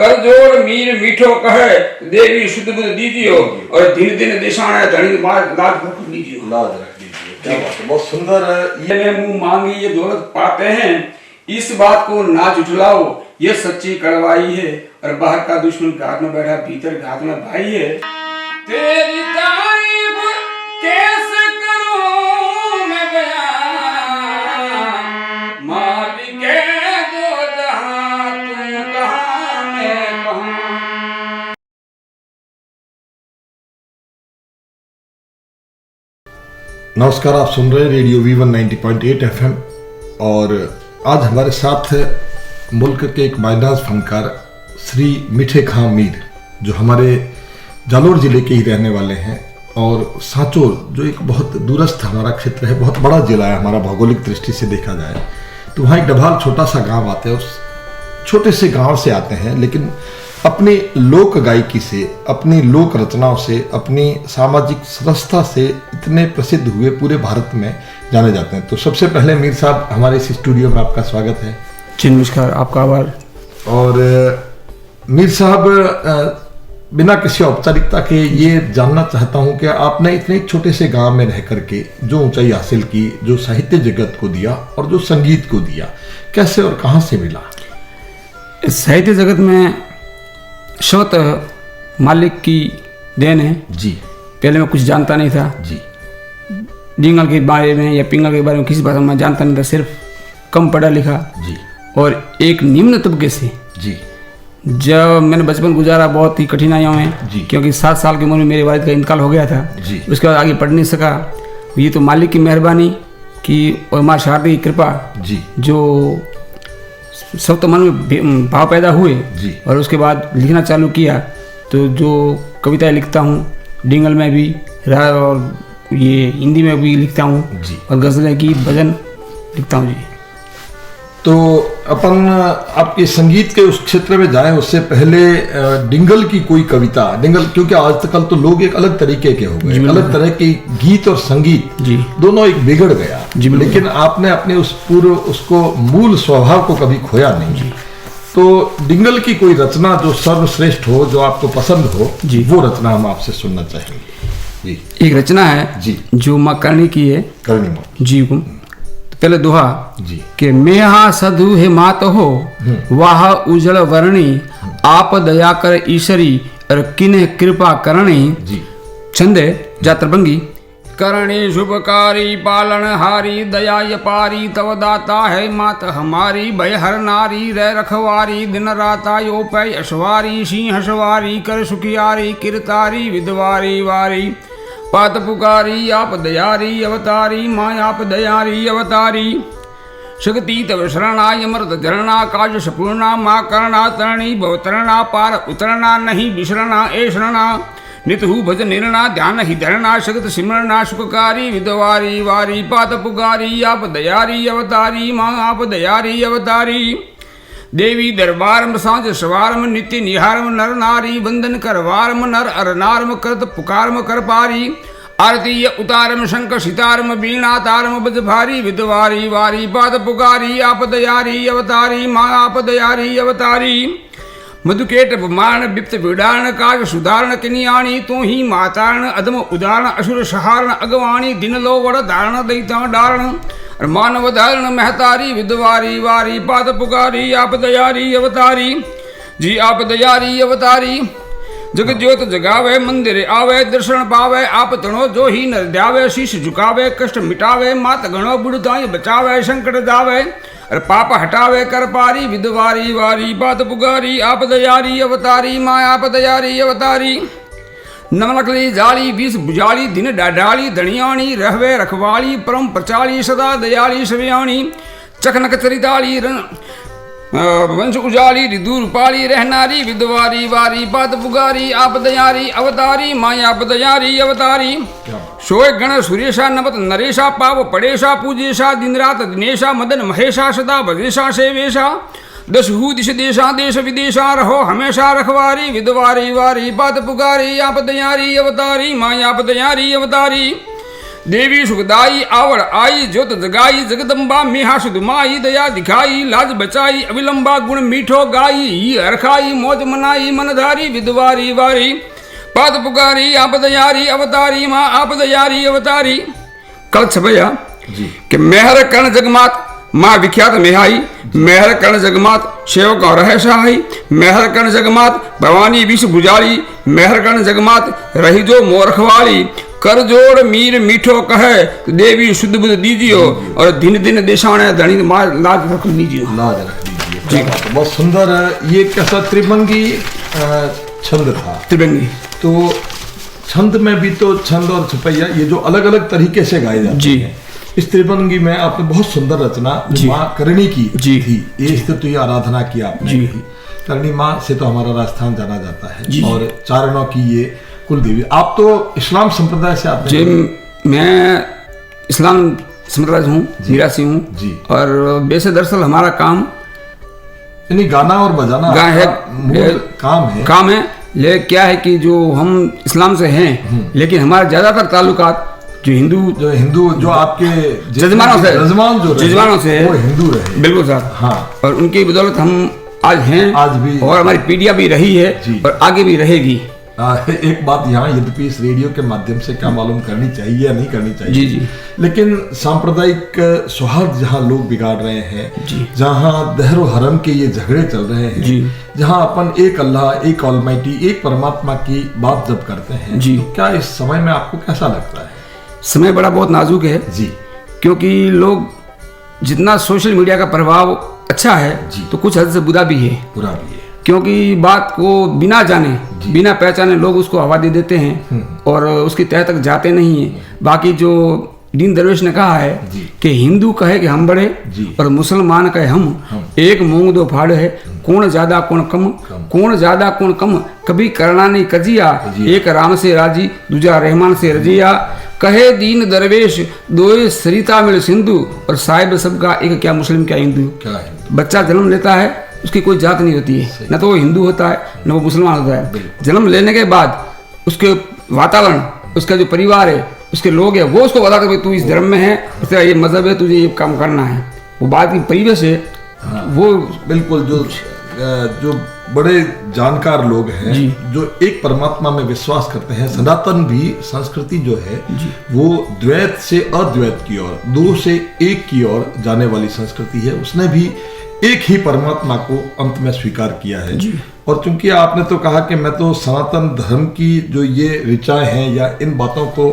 कर जोड़ मीर मीठो कहे देवी शुद्ध बुद्ध दीजियो और दिन दिन दिशाना धनी मार लाज रख लीजियो। लाज रख लीजिए, क्या बात है, बहुत सुंदर। ये मुंह मांगी ये दौलत पाते हैं, इस बात को ना झुठलाओ, ये सच्ची कड़वाई है। और बाहर का दुश्मन घात में बैठा भीतर घात में भाई है। तेरी तारीफ कैसे करूं मैं बयां, मालिक दो जहां तू कहां मैं कहां। नमस्कार, आप सुन रहे हैं रेडियो V1 90.8 FM और आज हमारे साथ मुल्क के एक माइनाज फनकार श्री मीठे खां मीर, जो हमारे जालोर ज़िले के ही रहने वाले हैं। और सांचौर जो एक बहुत दूरस्थ हमारा क्षेत्र है, बहुत बड़ा ज़िला है हमारा भौगोलिक दृष्टि से देखा जाए तो वहाँ एक डभाल छोटा सा गांव आता है। उस छोटे से गांव से आते हैं, लेकिन अपनी लोक गायकी से, अपनी लोक रचनाओं से, अपनी सामाजिक सदस्यता से इतने प्रसिद्ध हुए, पूरे भारत में जाने जाते हैं। तो सबसे पहले मीर साहब, हमारे इस स्टूडियो में आपका स्वागत है। जी नमस्कार, आपका आभार। और मीर साहब, बिना किसी औपचारिकता के ये जानना चाहता हूँ कि आपने इतने छोटे से गांव में रह करके जो ऊंचाई हासिल की, जो साहित्य जगत को दिया और जो संगीत को दिया, कैसे और कहाँ से मिला? साहित्य जगत में स्वतः मालिक की देन है जी। पहले मैं कुछ जानता नहीं था जी। डिंगल के बारे में या पिंगल के बारे में किसी भाषा में जानता नहीं था, सिर्फ कम पढ़ा लिखा जी। और एक निम्न तबके से। जी। जब मैंने बचपन गुजारा बहुत ही कठिनाइयों में, क्योंकि 7 साल की उम्र में मेरे वालिद का इंतकाल हो गया था जी। उसके बाद आगे पढ़ नहीं सका। ये तो मालिक की मेहरबानी की और माँ शारदा की कृपा जी, जो सब तो मन में भाव पैदा हुए जी। और उसके बाद लिखना चालू किया। तो जो कविताएं लिखता हूँ डिंगल में भी और ये हिंदी में भी लिखता हूँ जी। और गज़लें, गीत, भजन लिखता हूँ जी। तो अपन आपके संगीत के उस क्षेत्र में जाएं उससे पहले डिंगल की कोई कविता, डिंगल क्योंकि आजकल तो लोग एक अलग तरीके के हो गए, अलग तरह के गीत और संगीत जी दोनों एक बिगड़ गया जी, लेकिन आपने अपने उस पूर्व उसको मूल स्वभाव को कभी खोया नहीं जी। तो डिंगल की कोई रचना जो सर्वश्रेष्ठ हो, जो आपको पसंद हो जी, वो रचना हम आपसे सुनना चाहेंगे जी। एक रचना है जी जो माँ करणी की है, करणी माँ जी। पहले दोहा जी कि मेहा सधु हे मात हो वाह उजल वर्णी, आप दया कर ईश्वरी और किन्ह कृपा करणी जी। छंद जात्रभंगी। करणी शुभकारी पालन हारी दया पारी तव दाता है मात हमारी, भय हर नारी रह रखवारी दिन राता यो पै अशवारी, सिंह सवारी कर सुखियारी किरतारी विधवारी वारी, पात पुकारी आप दयारी अवतारी, माँ आप दयारी अवतारी, शक्ति तव शरणा यमृत जरणा काज सपूर्णा, माँ करना तरणी भवतरणा, पार उतरना नहीं बिसरना ए शरणा, नितहु भज निर्णा ध्यान ही धरणा, शगत सिमरना सुखकारी विधवारी वारी, पात पुकारी आप दयारी अवतारी, माँ आप दयारी अवतारी, देवी दरबारम सांझ सवारम नित्य निहारम नर नारी, वंदन करवारम नर अर नारम करत पुकारम कर पारी, आरती उतारम शंख सितारम बीणा तारम बज भारी, विधवारी वारी पाद पुकारी आप दयारी अवतारी, माँ आप दयारी अवतारी, मधुकेट मारण विप्त विडारण काज सुधारण किनियाणी, तू ही मातारण अदम उदाहरण असुर सहारण अगवाणी, दिन लो वड़ धारण दैता डारण मानव धारण महतारी, विधवारी वारी पाद पुकारी आप दयारी अवतारी जी। आप दयारी अवतारी जग ज्योत जगावे मंदिर आवे, दर्शन पावे आप तणो जो ही नर द्यावे, शीश झुकावे कष्ट मिटावे, मात गणो बुढ़ताई बचावे, संकट दावे और पाप हटावे कर पारी, विधवारी वारी पाद पुकारी आप दयारी अवतारी, माँ आप दयारी अवतारी, नमलकली जाली बीस बुझाली दिन डाढ़ाली धनियाणी, रहवे रखवाली परम प्रचाली सदा दयाली सव्याणी, चखनक चरिताली वंश उजाली रिदूर पाली रहनारी, विधवारी वारी पाद पुकारी आप दयारी अवतारी, माँ आप दयारी अवतारी, सोए गण सुरेशा नमत नरेशा, पाव पड़ेशा पूजेशा दिन रात दिनेशा, मदन महेशा सदा भजेशा सेवेशा, दशहु दिश देशा देश विदेशा रहो हमेशा रखवारी, विधवारी वारी पाद पुकारी आप दयारी अवतारी, माँ आप दयारी अवतारी, देवी सुखदाई आवड़ आई ज्योत जगाई जगदम्बा मेहा सुधमाई दया दिखाई लाज बचाई अविलंबा गुण मीठो गाई हरखाई मौज मनाई मनधारी विधवारी वारी पद पुकारी आपदयारी अवतारी माँ आपदयारी अवतारी। कल छपया कि मेहर कर्ण जगमात माँ विख्यात मेहाई मेहर कर्ण जगमात सेवक और रह सहाई मेहर कर्ण जगमात भवानी विष बुझाली मेहर कर्ण जगमात रही जो मोरखवाली कर जोड़ मीर मीठो कहे देवी शुद्ध बुद्ध दीजियो और दिन दिन देशाने धनी लाज रख लीजियो। लाज रख दीजिए। बहुत सुंदर। ये कैसा त्रिभंगी छंद था। त्रिभंगी तो छंद में भी तो छंद और छपैया ये जो अलग अलग तरीके से गाए जाते जी हैं। इस त्रिभंगी में आपने बहुत सुंदर रचना माँ करणी की थी। ये स्तुति आराधना की आपने की। करणी माँ से तो हमारा राजस्थान जाना जाता है और चारणों की ये कुल देवी। आप तो इस्लाम संप्रदाय से आते हैं। मैं इस्लाम संप्रदाय हूँ, निरासी हूँ जी। और वैसे दरअसल हमारा काम यानी गाना और बजाना काम है। ले क्या है कि जो हम इस्लाम से हैं लेकिन हमारा ज्यादातर ताल्लुकात जो हिंदू जो आपके जजमानों से वो हिंदू रहे। बिल्कुल साहब। हाँ। और उनकी बदौलत हम आज हैं, आज भी, और हमारी पीढ़ियां भी रही है और आगे भी रहेगी। एक बात यहाँ यद्यपि इस रेडियो के माध्यम से क्या मालूम करनी चाहिए या नहीं करनी चाहिए जी। लेकिन सांप्रदायिक सौहार्द जहाँ लोग बिगाड़ रहे हैं, जहाँ दहरो हरम के ये झगड़े चल रहे हैं, जहाँ अपन एक अल्लाह, एक ऑलमाइटी, एक परमात्मा की बात जब करते हैं जी, तो क्या इस समय में आपको कैसा लगता है? समय बड़ा बहुत नाजुक है जी, क्योंकि लोग जितना सोशल मीडिया का प्रभाव अच्छा है तो कुछ हद से बुरा भी है। क्योंकि बात को बिना जाने बिना पहचाने लोग उसको हवा दे देते हैं और उसकी तह तक जाते नहीं है। बाकी जो दीन दरवेश ने कहा है कि हिंदू कहे कि हम बड़े और मुसलमान कहे हम एक मूंग दो फाड़ है, कौन ज्यादा कौन कम, कौन ज्यादा कौन कम, कभी करना नहीं कजिया, एक राम से राजी दूजा रहमान से रजिया, कहे दीन दरवेश दो सरिता मिल सिंधु, और साहिब सबका एक क्या मुस्लिम क्या हिंदू। बच्चा जन्म लेता है उसकी कोई जात नहीं होती है, न तो वो हिंदू होता है न वो मुसलमान होता है। जन्म लेने के बाद उसके वातावरण, उसका जो परिवार है, उसके लोग हैं, वो उसको बताते तू इस धर्म में है, तेरा ये मजहब है, तुझे ये काम करना है। वो बात की परिवेश है। वो बिल्कुल जो बड़े जानकार लोग हैं जो एक परमात्मा में विश्वास करते हैं। सनातन भी संस्कृति जो है वो द्वैत से अद्वैत की ओर, दो से एक की ओर जाने वाली संस्कृति है। उसने भी एक ही परमात्मा को अंत में स्वीकार किया है। और चूंकि आपने तो कहा कि मैं तो सनातन धर्म की जो ये ऋचाएं हैं या इन बातों को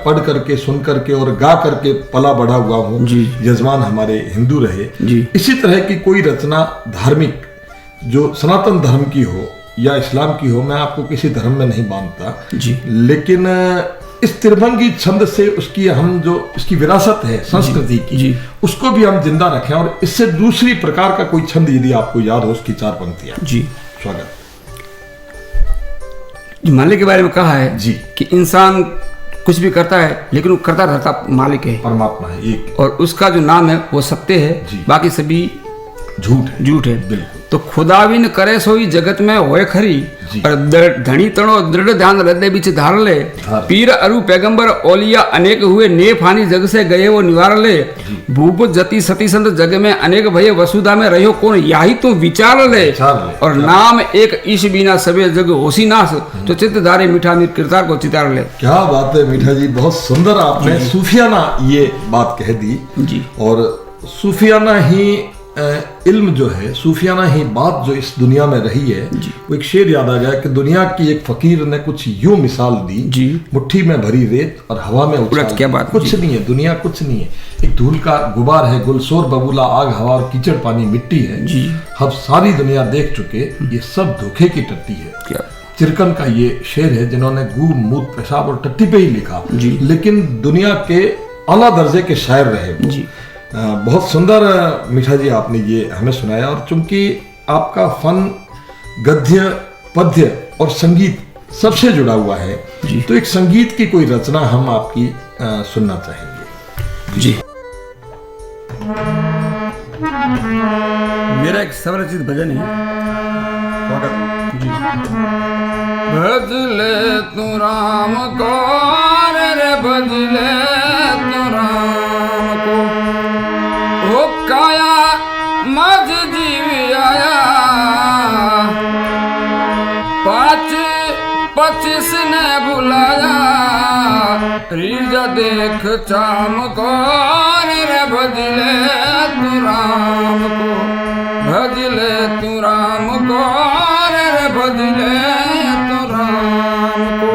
पढ़ करके, सुन करके और गा करके पला बढ़ा हुआ हूँ, यजमान हमारे हिंदू रहे। इसी तरह की कोई रचना धार्मिक जो सनातन धर्म की हो या इस्लाम की हो, मैं आपको किसी धर्म में नहीं मानता, लेकिन इस त्रिभंगी छंद से उसकी हम जो इसकी विरासत है संस्कृति की, उसको भी हम जिंदा रखें। और इससे दूसरी प्रकार का कोई छंद यदि आपको याद हो, उसकी 4 पंक्तियां। जी स्वागत। मालिक के बारे में कहा है जी कि इंसान कुछ भी करता है लेकिन वो करता रहता मालिक है, परमात्मा है एक, और उसका जो नाम है वो सत्य है, बाकी सभी झूठ है। बिल्कुल। तो खुदा भी न करे सोई जगत में होए खरी, और धनी तणो दृढ़ ध्यान हृदय बीच धार ले, पीर अरु पैगंबर ओलिया अनेक हुए, ने फानी जग से गए वो निवार ले, भूप जति सती संत जग में अनेक भय, वसुधा में रहो कौन याही तो विचार ले, और नाम एक ईश बिना सबे जग होसी नाश, तो चित्त धारे मीठा मीर किरदार को चितार ले। क्या बात है मीठा जी, बहुत सुंदर आपने सूफियाना ये बात कह दी जी। और सूफियाना ही इल्म जो है, सूफियाना ही बात जो इस दुनिया में रही है, वो एक शेर याद आ गया कि दुनिया की एक फकीर ने कुछ यूं मिसाल दी जी, मुट्ठी में भरी रेत और हवा में उछाल, क्या बात, कुछ नहीं है दुनिया, कुछ नहीं है, एक धूल का गुबार है, गुलशोर बबूला, आग हवा और कीचड़ पानी मिट्टी है जी। हम सारी दुनिया देख चुके, ये सब धोखे की टट्टी है। क्या चिरकन का ये शेर है जिन्होंने गू मूत पेशाब और टट्टी पे ही लिखा, लेकिन दुनिया के आला दर्जे के शायर रहे जी। बहुत सुंदर मीठा जी आपने ये हमें सुनाया। और चूंकि आपका फन गद्य, पद्य और संगीत सबसे जुड़ा हुआ है जी, तो एक संगीत की कोई रचना हम आपकी सुनना चाहेंगे जी। मेरा एक स्वरचित भजन है जी। भजले तू राम को रे भजले तो राम को। वो काया मझ जीव आया 5-25 ने बुलाया रीजा देख चामकोर रे भजले तू राम को। भजले तू राम को रे भजले तू राम को।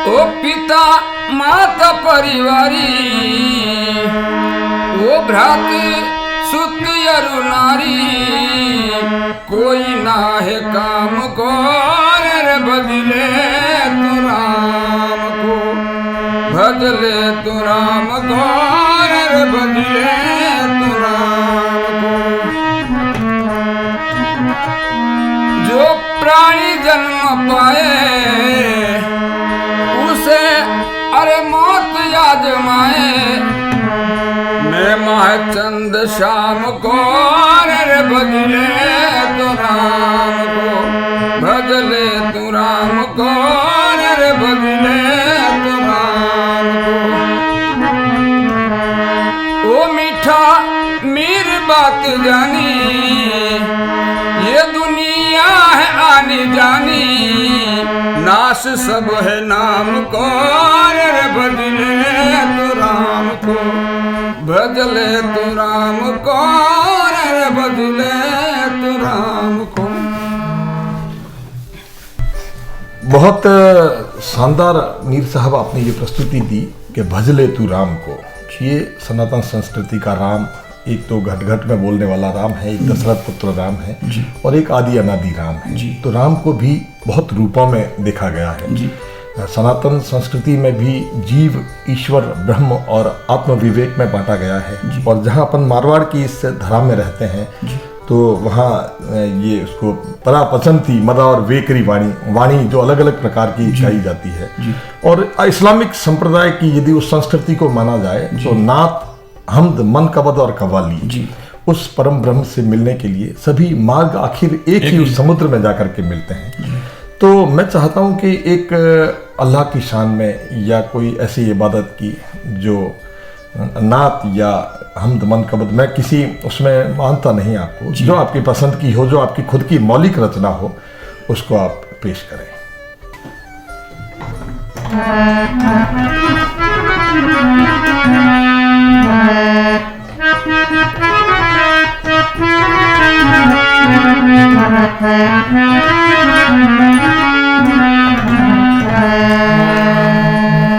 ओ पिता माता परिवारी ओ भ्रात सुत अरु नारी कोई ना है काम को रे भजले तू राम को। भजले तू राम को रे भजले तू राम को। जो प्राणी जन्म पाए उसे अरे मौत आजमाए मैं माह चंद श्याम को रे भजले तू राम को। भजले तू राम को रे भजले तू राम को। ओ मीठा मीर बात जानी ये दुनिया है आनी जानी नाश सब है नाम को रे भजले तू राम को। भजले तू राम को रे भजले तू राम को। बहुत शानदार मीर साहब आपने ये प्रस्तुति दी कि भजले तू राम को। ये सनातन संस्कृति का राम एक तो घट घट में बोलने वाला राम है, एक दशरथ पुत्र राम है और एक आदि अनादि राम है। तो राम को भी बहुत रूपों में देखा गया है। सनातन संस्कृति में भी जीव ईश्वर ब्रह्म और आत्म विवेक में बांटा गया है। और जहाँ अपन मारवाड़ की इस धरा में रहते हैं तो वहाँ ये उसको परा पसंती मदा और वेकरी वाणी जो अलग अलग प्रकार की गाई जाती है। और इस्लामिक संप्रदाय की यदि उस संस्कृति को माना जाए तो नात हमद मनकबद और कव्वाली उस परम ब्रह्म से मिलने के लिए सभी मार्ग आखिर एक ही उस समुद्र में जाकर के मिलते हैं। तो मैं चाहता हूँ कि एक अल्लाह की शान में या कोई ऐसी इबादत की जो नात या हमद मनकबद, मैं किसी उसमें मानता नहीं आपको, जो आपकी पसंद की हो, जो आपकी खुद की मौलिक रचना हो, उसको आप पेश करें।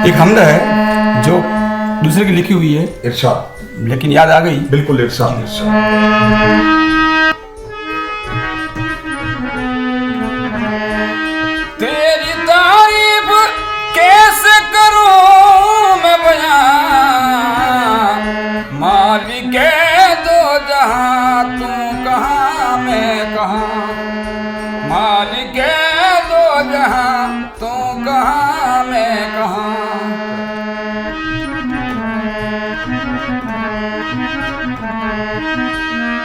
एक हमद है जो दूसरे की लिखी हुई है, इरशाद, लेकिन याद आ गई। बिल्कुल इरशाद। तेरी तारीफ कैसे करूं मैं बयां मालिक दो जहां तू कहां मैं कहां। मालिक दो जहां तू कहां मैं कहां।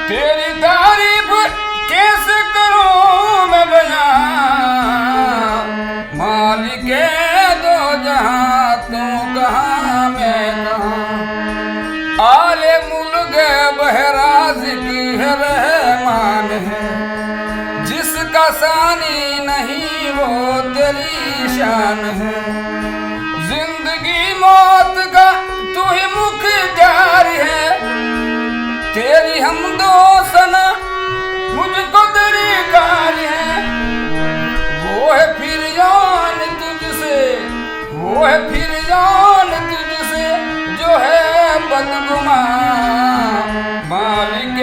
तेरी तारीफ कैसे करूं मैं बयां मालिक दो जहां तू कहां मैं कहां। आले मुल्क बहराज की है रहमान है जिसका सानी नहीं वो तेरी शान है। जिंदगी मौत का तू ही मुख्तियार है तेरी हमदो सना मुझको तेरी कार है। वो है फिर जान तुझसे, वो है फिर जान तुझसे जो है बदगुमान। मालिक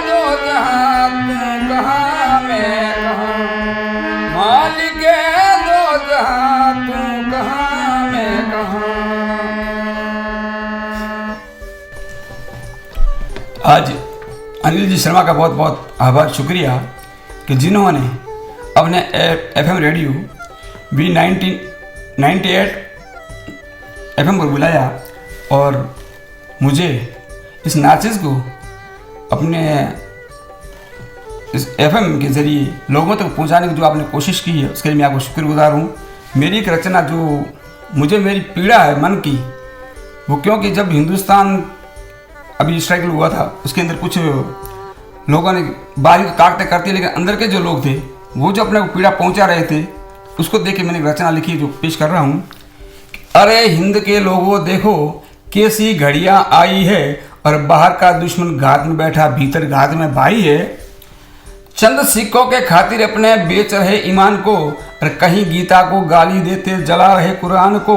दो जहां तू कहां मैं कहां। मालिक दो जहां तू कहां मैं कहां। आज अनिल जी शर्मा का बहुत बहुत आभार, शुक्रिया कि जिन्होंने अपने FM रेडियो V98 FM पर बुलाया और मुझे इस नाचिस को अपने इस FM के ज़रिए लोगों तक पहुंचाने की जो आपने कोशिश की है उसके लिए मैं आपको शुक्रगुजार हूँ। मेरी एक रचना जो मुझे मेरी पीड़ा है मन की, वो क्योंकि जब हिंदुस्तान अभी स्ट्रगल हुआ था उसके अंदर कुछ लोगों ने बारी तो काटते करते, लेकिन अंदर के जो लोग थे वो जो अपने को पीड़ा पहुंचा रहे थे, उसको देख के मैंने एक रचना लिखी जो पेश कर रहा हूँ। अरे हिंद के लोगों देखो कैसी घड़ियां आई है, और बाहर का दुश्मन घात में बैठा भीतर घात में भाई है। चंद सिक्कों के खातिर अपने बेच रहे ईमान को, और कहीं गीता को गाली देते जला रहे कुरान को,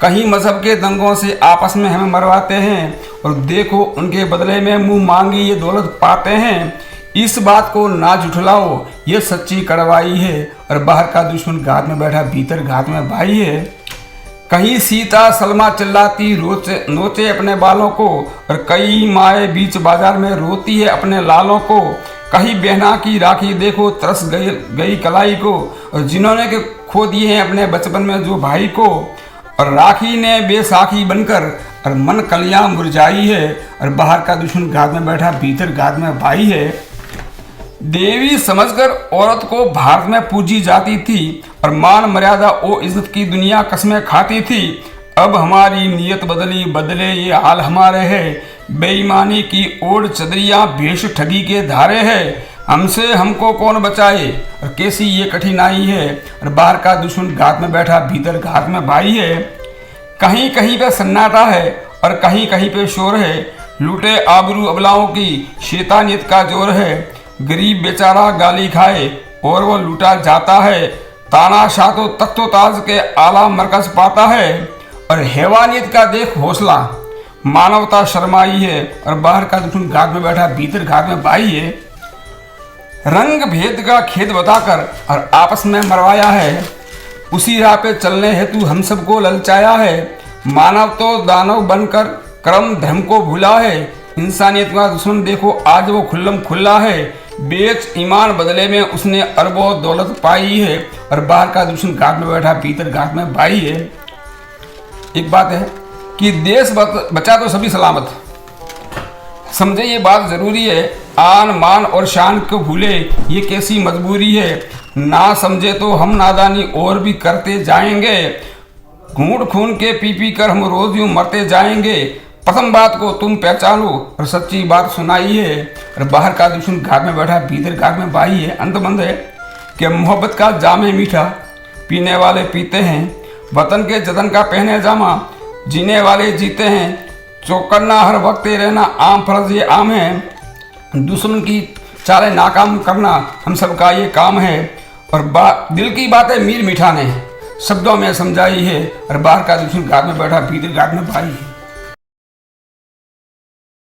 कहीं मजहब के दंगों से आपस में हमें मरवाते हैं, और देखो उनके बदले में मुंह मांगी ये दौलत पाते हैं। इस बात को ना झुठलाओ ये सच्ची कड़वाई है, और बाहर का दुश्मन घात में बैठा भीतर घात में भाई है। कहीं सीता सलमा चिल्लाती नोचे अपने बालों को, और कई माए बीच बाजार में रोती है अपने लालों को। कहीं बहना की राखी देखो तरस गई कलाई को, और जिन्होंने के खो दिए हैं अपने बचपन में जो भाई को। और राखी ने बेसाखी बनकर और मन कलियां मुरझाई है, और बाहर का दुश्मन घात में बैठा भीतर घात में भाई है। देवी समझकर औरत को भारत में पूजी जाती थी, और मान मर्यादा ओ इज्जत की दुनिया कसमें खाती थी। अब हमारी नीयत बदले ये हाल हमारे है। बेईमानी की ओढ़ चदरिया भेष ठगी के धारे है। हमसे हमको कौन बचाए, और कैसी ये कठिनाई है, और बाहर का दुश्मन घात में बैठा भीतर घात में भाई है। कहीं कहीं पे सन्नाटा है, और कहीं कहीं पे शोर है। लूटे आबरू अबलाओं की शैतानियत का जोर है। गरीब बेचारा गाली खाए और वो लूटा जाता है। तानाशाह तो तख्तो ताज के आला मरकज पाता है, और हैवानियत का देख हौसला। मानवता शर्माई है, और बाहर का दुश्मन घात में बैठा भीतर घात में भाई है। रंग भेद का खेद बताकर और आपस में मरवाया है। उसी राह पे चलने हेतु हम सबको ललचाया है। मानव तो दानव बनकर कर्म धर्म को भूला है। इंसानियत का दुश्मन देखो आज वो खुल्लम खुल्ला है। बेच ईमान बदले में उसने अरबों दौलत पाई है, और बाहर का दुश्मन घात में बैठा भीतर घात में भाई है। एक बात है कि देश बचा तो सभी सलामत, समझे ये बात जरूरी है। आन मान और शान को भूले ये कैसी मजबूरी है। ना समझे तो हम नादानी और भी करते जाएंगे। घूंट खून के पी कर हम रोज यूं मरते जाएंगे। प्रथम बात को तुम पहचानो और सच्ची बात सुनाई है, और बाहर का दुश्मन घात में बैठा भीतर घात में भाई है। अंतबंध है कि मोहब्बत का जाम है मीठा, पीने वाले पीते हैं। वतन के जतन का पहने जामा, जीने वाले जीते हैं। चौकन्ना हर वक्त रहना आम फर्ज ये आम है। दुश्मन की चालें नाकाम करना हम सबका ये काम है, और दिल की बातें मीर मीठा ने शब्दों में समझाई है, और बाहर का दुश्मन घात में बैठा भीतर घात में भाई है।